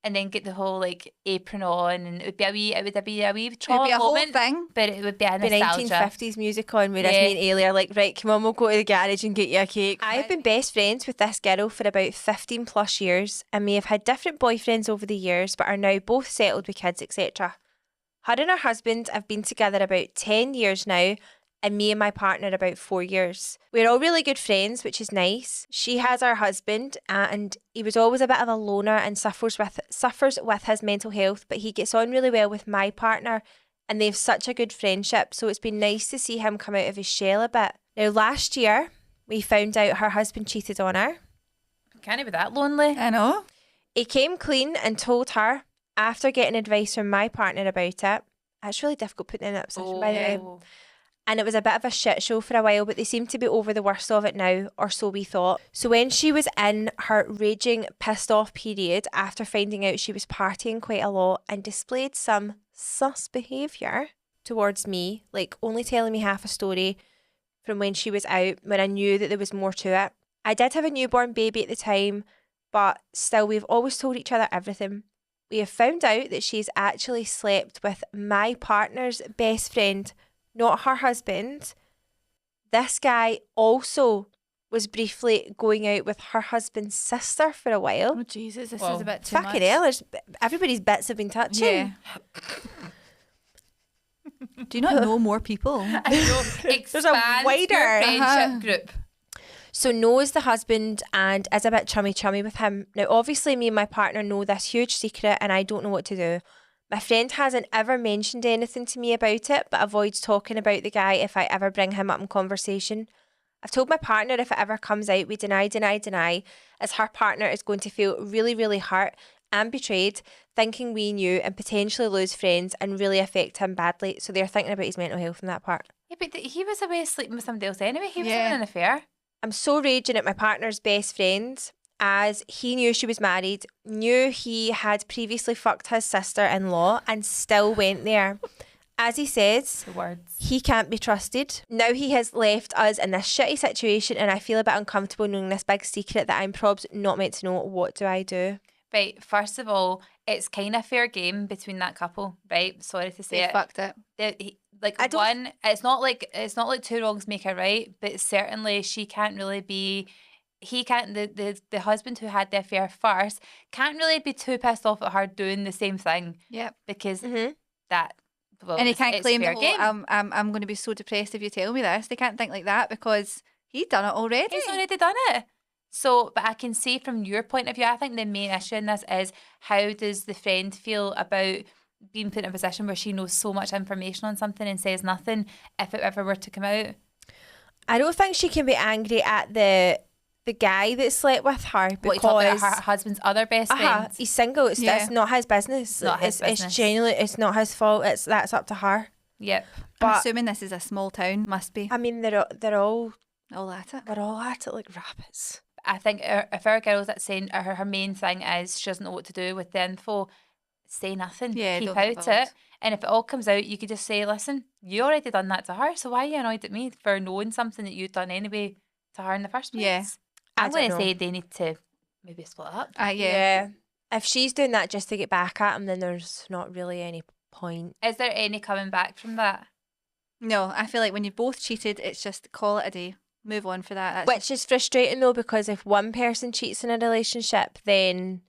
And then get the whole like apron on, and it would be a wee It would be trauma a whole moment, thing. but it would be a The nostalgia. 1950s music on, whereas Yeah. me and Ailey are like, right, come on, we'll go to the garage and get you a cake. I've been best friends with this girl for about 15 plus years, and we have had different boyfriends over the years, but are now both settled with kids, etc. Her and her husband have been together about 10 years now, and me and my partner about 4 years. We're all really good friends, which is nice. She has her husband, and he was always a bit of a loner and suffers with his mental health, but he gets on really well with my partner, and they have such a good friendship, so it's been nice to see him come out of his shell a bit. Now, last year, we found out her husband cheated on her. Can't be that lonely. I know. He came clean and told her after getting advice from my partner about it. It's really difficult putting in that position, by the way. And it was a bit of a shit show for a while, but they seem to be over the worst of it now, or so we thought. So when she was in her raging, pissed off period after finding out she was partying quite a lot and displayed some sus behaviour towards me, like only telling me half a story from when she was out, when I knew that there was more to it. I did have a newborn baby at the time, but still we've always told each other everything. We have found out that she's actually slept with my partner's best friend, not her husband. This guy also was briefly going out with her husband's sister for a while. Oh, Jesus, this Whoa. is a bit too Fucking much. hell, everybody's bits have been touching. Yeah. Do you not know more people? I know. There's a Expand wider, your friendship uh-huh. group. So knows the husband and is a bit chummy with him. Now, obviously, me and my partner know this huge secret and I don't know what to do. My friend hasn't ever mentioned anything to me about it, but avoids talking about the guy if I ever bring him up in conversation. I've told my partner if it ever comes out, we deny, as her partner is going to feel really, really hurt and betrayed, thinking we knew and potentially lose friends and really affect him badly. So they're thinking about his mental health in that part. Yeah, but he was away sleeping with somebody else anyway. He was Yeah. having an affair. I'm so raging at my partner's best friend. as he knew she was married, knew he had previously fucked his sister-in-law and still went there. As he says, The words. he can't be trusted. Now he has left us in this shitty situation and I feel a bit uncomfortable knowing this big secret that I'm probs not meant to know. What do I do? Right, first of all, it's kind of fair game between that couple, right? Sorry to say They it. fucked it. I don't- It's not like two wrongs make a right, but certainly she can't really be. He can't. The husband who had the affair first can't really be too pissed off at her doing the same thing. Yep. Because Mm-hmm. that. Well, And he it's- can't it's claim the fair whole, game. I'm going to be so depressed if you tell me this. They can't think like that because he'd done it already. He's already done it. So, but I can see from your point of view, I think the main issue in this is how does the friend feel about being put in a position where she knows so much information on something and says nothing if it ever were to come out? I don't think she can be angry at the guy that slept with her What you talk about because her husband's other best friend. he's single. It's Yeah. not his business. Not his It's business. genuinely, it's not his fault. That's up to her. Yep. I'm But assuming this is a small town. Must be. I mean, they're all All at it. we're all at it like rabbits. I think if our girl's that saying her main thing is she doesn't know what to do with the info, say nothing. Yeah, Keep don't get out involved. it. And if it all comes out, you could just say, listen, you already done that to her, so why are you annoyed at me for knowing something that you'd done anyway to her in the first place? Yeah. I'm going to don't know. say they need to maybe split up. Yeah. If she's doing that just to get back at him, then there's not really any point. Is there any coming back from that? No, I feel like when you've both cheated, it's just call it a day. Move on for that. That's Which is frustrating though, because if one person cheats in a relationship, then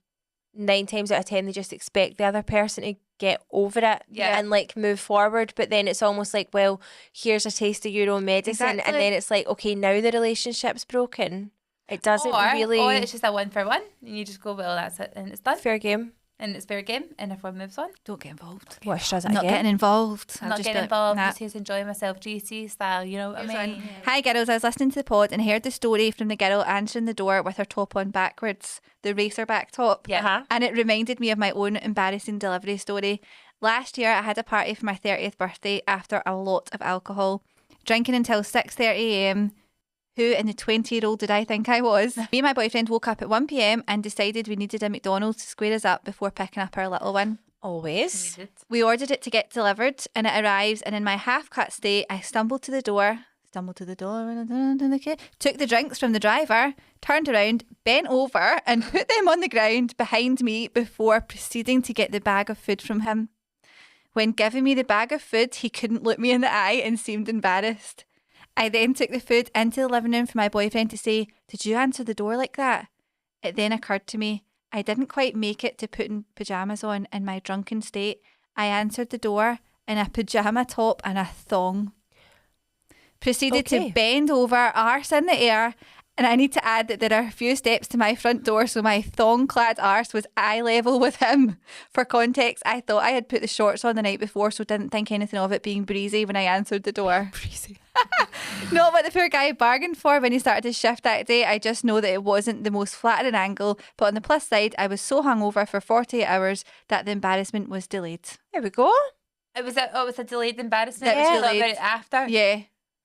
9 times out of 10 they just expect the other person to get over it Yeah. and like move forward. But then it's almost like, well, here's a taste of your own medicine, and Exactly. then it's like, okay, now the relationship's broken. It doesn't really Or it's just a 1 for 1, and you just go, well, that's it, and it's done, fair game. and it's fair game, and everyone moves on. don't get involved. What does I'm it not get? getting involved. I'm I'll not just getting be like, involved, nah. just enjoying myself, GC style, you know what I mean? Hi girls, I was listening to the pod and heard the story from the girl answering the door with her top on backwards, the racer back top. Yeah. Uh-huh. And it reminded me of my own embarrassing delivery story. Last year I had a party for my 30th birthday after a lot of alcohol, drinking until 6:30am. Who in the 20-year-old did I think I was? Me and my boyfriend woke up at 1pm and decided we needed a McDonald's to square us up before picking up our little one. Always. We ordered it to get delivered and it arrives, and in my half-cut state I stumbled to the door, took the drinks from the driver, turned around, bent over and put them on the ground behind me before proceeding to get the bag of food from him. When giving me the bag of food, he couldn't look me in the eye and seemed embarrassed. I then took the food into the living room for my boyfriend to say, "Did you answer the door like that?" It then occurred to me, I didn't quite make it to putting pyjamas on in my drunken state. I answered the door in a pyjama top and a thong. Proceeded to Okay. bend over, arse in the air, and I need to add that there are a few steps to my front door, so my thong-clad arse was eye level with him. For context, I thought I had put the shorts on the night before, so didn't think anything of it being breezy when I answered the door. Breezy. Not what the poor guy bargained for when he started his shift that day. I just know that it wasn't the most flattering angle, but on the plus side, I was so hungover for 48 hours that the embarrassment was delayed. There we go. It was a delayed embarrassment. It was You thought delayed. about it after. Yeah.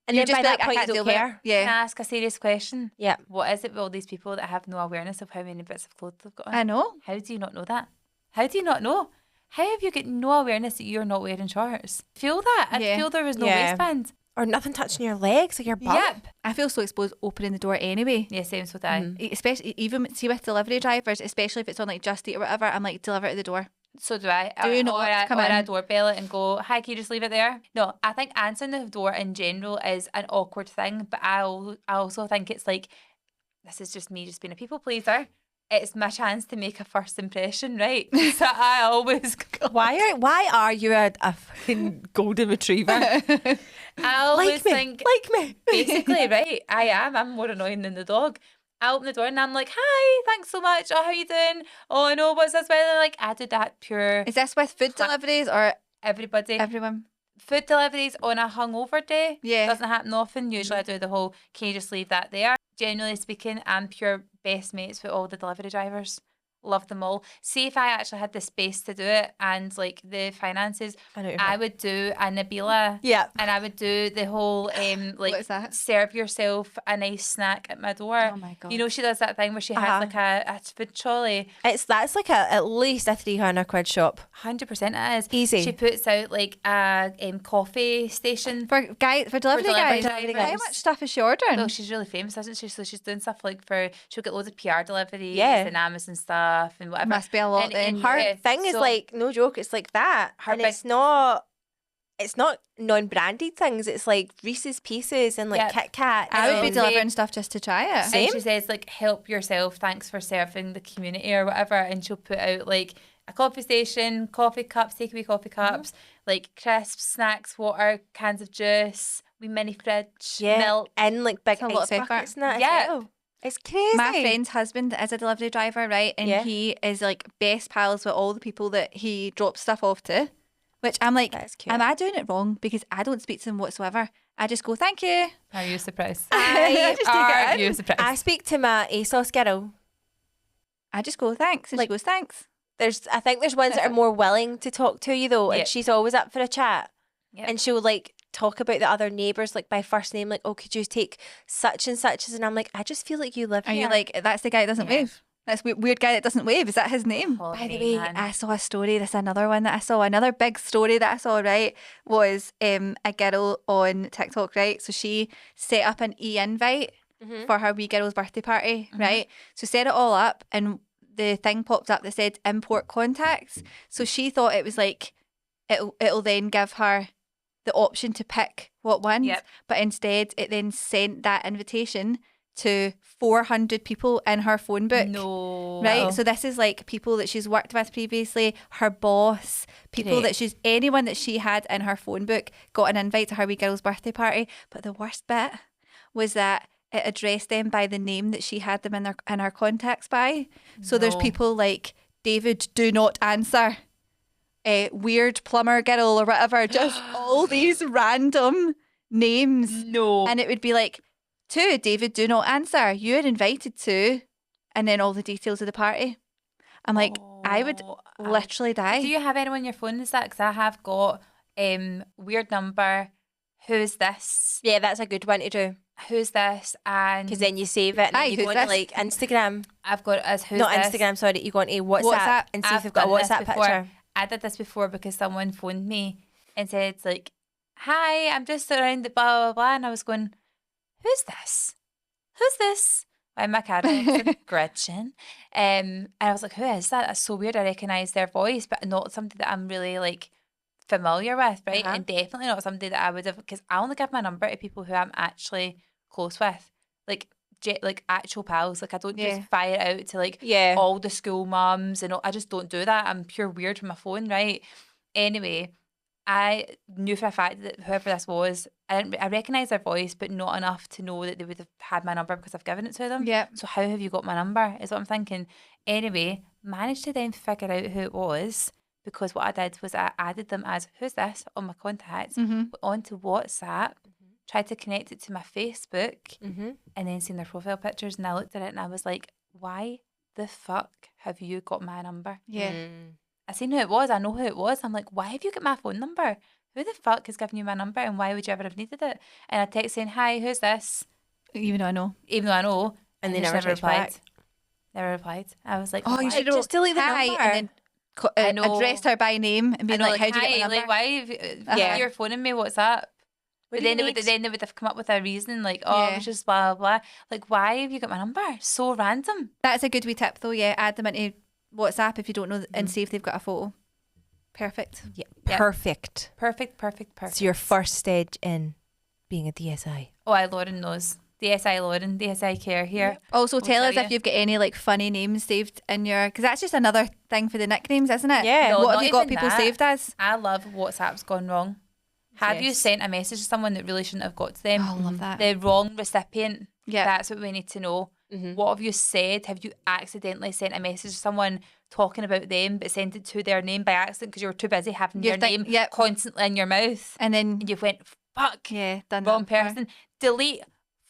And You then by be that I point can't you deal don't with it. care. Can I Yeah. ask a serious question? Yeah. What is it with all these people that have no awareness of how many bits of clothes they've got on? I know. How do you not know that? How do you not know? How have you got no awareness that you're not wearing shorts? Feel that? I Yeah. feel there was no Yeah. waistband. Or nothing touching your legs or your butt. Yep. I feel so exposed opening the door anyway. Yeah, same with I. Especially even see with delivery drivers, especially if it's on like Just Eat or whatever, I'm like, deliver to the door. So do I. Do not come or in. I doorbell it and go, hi, can you just leave it there? No, I think answering the door in general is an awkward thing, but I also think it's like, this is just me just being a people pleaser. It's my chance to make a first impression, right? So I always go, Why are you a fucking golden retriever? I always like me. think, Like me. basically, right, I'm more annoying than the dog. I open the door and I'm like, hi, thanks so much. Oh, how you doing? Oh, I know, what's this weather like? I did that pure Is this with food deliveries or everybody. everyone? Food deliveries on a hungover day Yeah. doesn't happen often. Usually I do the whole, can you just leave that there? Generally speaking, I'm pure best mates with all the delivery drivers. love them all. See if I actually had the space to do it and like the finances, I know what you're I talking- would do a Nabila. Yeah. And I would do the whole What is that? serve yourself a nice snack at my door. Oh my God. You know, she does that thing where she has Uh-huh. like a food trolley. That's like at least a £300 shop. 100% it is. Easy. She puts out like a coffee station. For delivery delivery guys, drivers. how much stuff is she ordering? Well, she's really famous, isn't she? So she's doing stuff like she'll get loads of PR deliveries Yeah. and Amazon stuff and whatever. Must be a lot then. Her yeah, thing is so like, no joke, it's like that. Her And big- it's not non-branded things. It's like Reese's Pieces and like Yeah. Kit Kat. I would be and delivering stuff just to try it. Same. And she says like, help yourself, thanks for serving the community or whatever. And she'll put out like a coffee station, coffee cups, takeaway coffee cups, like crisps, snacks, water, cans of juice, wee mini fridge, milk. and like big It's a lot ice of effort. buckets and that Yeah. as well. It's crazy. My friend's husband is a delivery driver, right? And Yeah. he is like best pals with all the people that he drops stuff off to. Which I'm like, That's cute. am I doing it wrong? Because I don't speak to them whatsoever. I just go, thank you. Are you surprised? I just take it Are in. you surprised? I speak to my ASOS girl. I just go, thanks. And Like- she goes, thanks. I think there's ones that are more willing to talk to you though, Yeah. and she's always up for a chat. Yep. And she'll like talk about the other neighbours like by first name, like, oh, could you take such and such? And I'm like, I just feel like you live Are here. you like, that's the guy that doesn't Yeah. wave? That's weird guy that doesn't wave. Is that his name? Oh, By the hey, way, man. I saw a story. This is another one that I saw. Another big story that I saw, right, was a girl on TikTok, right? So she set up an e-invite for her wee girl's birthday party, right? So set it all up and the thing popped up that said import contacts. So she thought it was like, it'll then give her the option to pick what ones. Yep. But instead it then sent that invitation to 400 people in her phone book. No. Right, so this is like people that she's worked with previously, her boss, people Great. that anyone that she had in her phone book got an invite to her wee girl's birthday party. But the worst bit was that it addressed them by the name that she had them in her contacts by. So there's No. people like David, do not answer, weird plumber girl or whatever, just all these random names. No. And it would be like, to David, do not answer. You're invited to, and then all the details of the party. I'm like, I would Oh, literally die. Do you have anyone on your phone that's that? Because I have got weird number. Who's this? Yeah, that's a good one to do. Who's this? And Because then you save it and Aye, then you go who's into this? like Instagram. I've got as who's Not this? Instagram, sorry. You go into WhatsApp, WhatsApp. and see if I've they've got a done this WhatsApp before. picture. I did this before because someone phoned me and said like, "Hi, I'm just around the blah blah blah," and I was going, "Who's this? Who's this?" In my car, I said, Gretchen. And I was like, "Who is that? That's so weird. I recognise their voice, but not somebody that I'm really like familiar with, right? Uh-huh. And definitely not somebody that I would have, because I only give my number to people who I'm actually close with, like actual pals. Like I don't Yeah. just fire it out to like Yeah. all the school mums and all. I just don't do that. I'm pure weird with my phone, right? Anyway, I knew for a fact that whoever this was, I recognised their voice, but not enough to know that they would have had my number because I've given it to them. Yep. So how have you got my number? Is what I'm thinking. Anyway, managed to then figure out who it was, because what I did was I added them as who's this on my contacts, Mm-hmm. onto WhatsApp, tried to connect it to my Facebook, Mm-hmm. and then seen their profile pictures, and I looked at it and I was like, why the fuck have you got my number? Yeah. I seen who it was. I know who it was. I'm like, why have you got my phone number? Who the fuck has given you my number, and why would you ever have needed it? And I text saying, hi, who's this? Even though I know. Even though I know. And they she never text back. Never replied. I was like, Oh, you why? should Just delete the hi, number. and then I know. addressed her by name and being And like, how do you get my hi, number? like, why have Yeah. you're phoning me? What's up? But do you then they need? would have come up with a reason like, oh, it Yeah. was just blah, blah, blah. Like, why have you got my number? So random. That's a good wee tip though, yeah. Add them into WhatsApp if you don't know and see if they've got a photo. Perfect. Yeah. Yep. Perfect. Perfect. It's your first stage in being a DSI. Oh, Lauren knows. DSI Lauren, DSI care here. Also, We'll tell tell us if you. you've got any like funny names saved in your, because that's just another thing for the nicknames, isn't it? Yeah. No, What have not you got even people that. saved as? I love WhatsApp's gone wrong. Have you Yes. sent a message to someone that really shouldn't have got to them? Oh, I love that. The wrong recipient. Yeah. That's what we need to know. Mhm. What have you said? Have you accidentally sent a message to someone talking about them, but sent it to their name by accident because you were too busy having You their think- name yep. constantly in your mouth? And then, And you've went, fuck, yeah, done wrong that before. person. Delete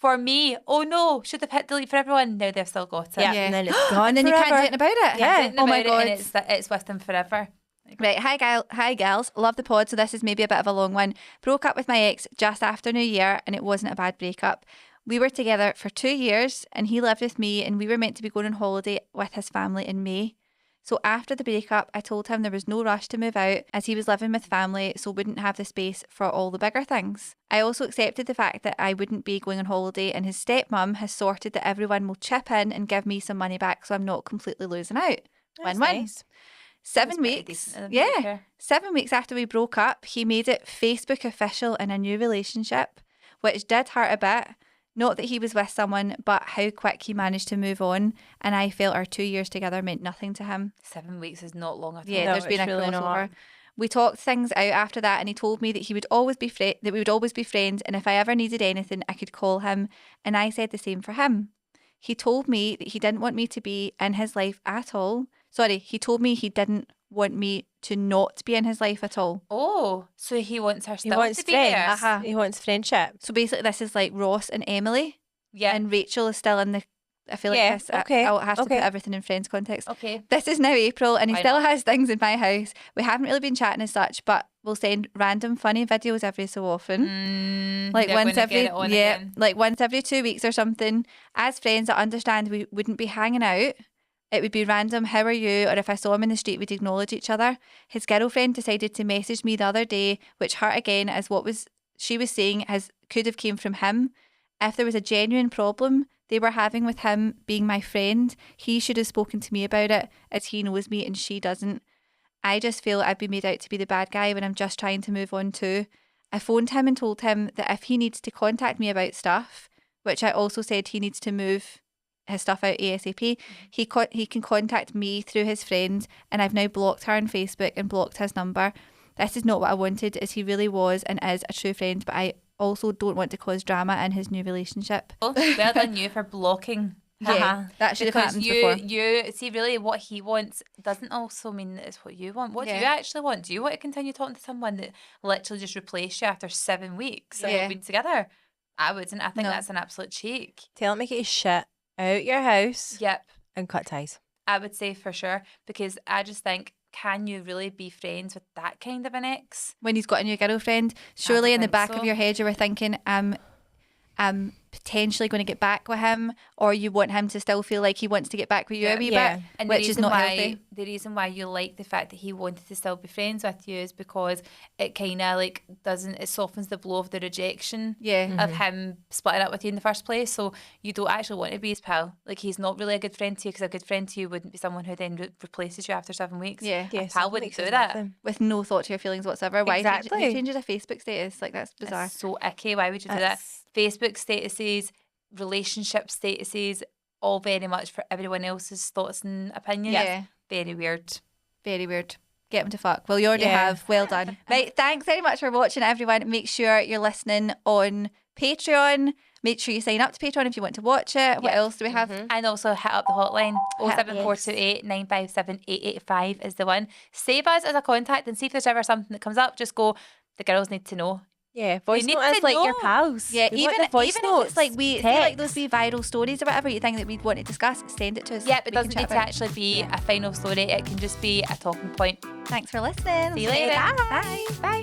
for me. Oh no, should have hit delete for everyone. Now they've still got it. Yeah, Yeah. and then it's gone And then you can't do forever. anything about it. Yeah. Thinking Oh my about it, God. and it's with them forever. Right, hi gals, love the pod, so this is maybe a bit of a long one. Broke up with my ex just after New Year and it wasn't a bad breakup. We were together for 2 years and he lived with me and we were meant to be going on holiday with his family in May. So after the breakup, I told him there was no rush to move out as he was living with family, so wouldn't have the space for all the bigger things. I also accepted the fact that I wouldn't be going on holiday and his stepmum has sorted that everyone will chip in and give me some money back so I'm not completely losing out. That's Win-win. nice. 7 pretty weeks. decent of them, to Yeah. be fair. 7 weeks after we broke up, he made it Facebook official in a new relationship, which did hurt a bit. Not that he was with someone, but how quick he managed to move on. And I felt our 2 years together meant nothing to him. 7 weeks is not long at all. Yeah, No, there's been a it's really not. crossover. We talked things out after that, and he told me that he would always be that we would always be friends, and if I ever needed anything, I could call him. And I said the same for him. He told me that he didn't want me to be in his life at all. Sorry, he told me he didn't want me to not be in his life at all. Oh, so he wants her He still wants to be friends. there. Uh-huh. He wants friendship. So basically, this is like Ross and Emily, Yeah. and Rachel is still in the. I feel Yeah, like this. okay, I'll have to okay. put everything in Friends context. Okay. This is now April, and he Why still not? has things in my house. We haven't really been chatting as such, but we'll send random funny videos every so often. Like they're once gonna every get it on again. like once every 2 weeks or something. As friends, I understand we wouldn't be hanging out. It would be random, how are you? Or if I saw him in the street, we'd acknowledge each other. His girlfriend decided to message me the other day, which hurt again, as she was saying could have came from him. If there was a genuine problem they were having with him being my friend, he should have spoken to me about it, as he knows me and she doesn't. I just feel I've been made out to be the bad guy when I'm just trying to move on too. I phoned him and told him that if he needs to contact me about stuff, which I also said he needs to move his stuff out ASAP, he can contact me through his friends, and I've now blocked her on Facebook and blocked his number. This is not what I wanted, as he really was and is a true friend, but I also don't want to cause drama in his new relationship. Oh, well done you for blocking. Yeah, that should have Because happened you before. you see really what he wants doesn't also mean that it's what you want. What do you Yeah. actually want? Do you want to continue talking to someone that literally just replaced you after 7 weeks that Yeah. you've been together? I wouldn't. I think No. that's an absolute cheek. Tell him to get his shit out your house Yep. and cut ties. I would say for sure, because I just think, can you really be friends with that kind of an ex? When he's got a new girlfriend, surely in the think back so. of your head you were thinking, I'm potentially going to get back with him, or you want him to still feel like he wants to get back with you a wee Yeah. bit, And the which is reason not why, healthy. The reason why you like the fact that he wanted to still be friends with you is because it kind of like it softens the blow of the rejection Yeah. of him splitting up with you in the first place. So you don't actually want to be his pal. Like, he's not really a good friend to you, because a good friend to you wouldn't be someone who then replaces you after 7 weeks. Yeah. A pal wouldn't do that. With no thought to your feelings whatsoever. Why Exactly. who changes a Facebook status? Like, that's bizarre. It's so icky. Why would you do that? Facebook statuses, relationship statuses, all very much for everyone else's thoughts and opinions. Yeah. Very weird. Very weird. Get him to fuck. Well, you already Yeah. have. Well done. Right. Thanks very much for watching, everyone. Make sure you're listening on Patreon. Make sure you sign up to Patreon if you want to watch it. What Yeah. else do we have? And also hit up the hotline. Hit- 07428 957 885 is the one. Save us as a contact, and see if there's ever something that comes up. Just go, the girls need to know. Yeah, voice need note to is like your know. pals. Yeah, We want the even voice if notes, it's like we feel like text. those wee viral stories or whatever you think that we'd want to discuss, send it to us. Yeah, it We can doesn't chat need to about it. actually be a final story. It can just be a talking point. Thanks for listening. See you later. Bye. Bye.